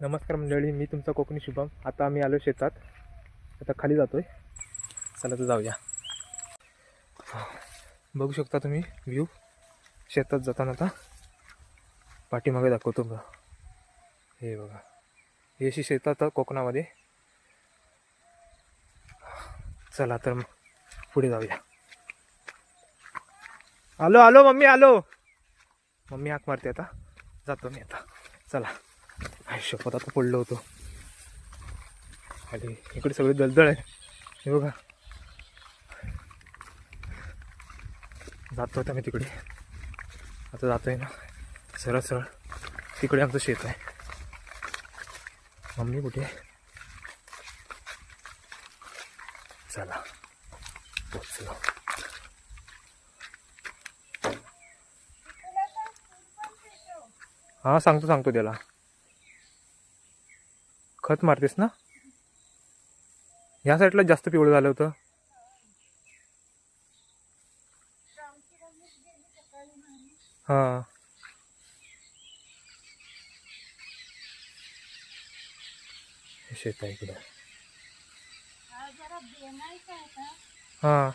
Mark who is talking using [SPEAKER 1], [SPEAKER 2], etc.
[SPEAKER 1] नमस्कार मंडळी, मी तुमचा कोकणी शुभम. आता आम्ही आलो शेतात. आता खाली जातोय. चला तर जाऊया. बघू शकता तुम्ही व्ह्यू शेतात जाताना. आता पाठीमागे दाखवतो बघा. हे बघा, ही अशी शेतात कोकणामध्ये. चला तर पुढे जाऊया. आलो आलो मम्मी, आलो. मम्मी हाक मारते. आता जातो मी. आता चला. शपथ, आता पडलो होतो खाली. इकडे सगळे दलदल आहे. हे बघा, जातो आता मी तिकडे. आता जातोय ना सरळ सरळ. तिकडे आमचं शेत आहे. मम्मी कुठे आहे? चला पोचलो. हा, सांगतो त्याला. खत मारतेस ना? ह्या साईडला जास्त पिवळं झालं होतं. हा, शेत आहे इकडे. हा,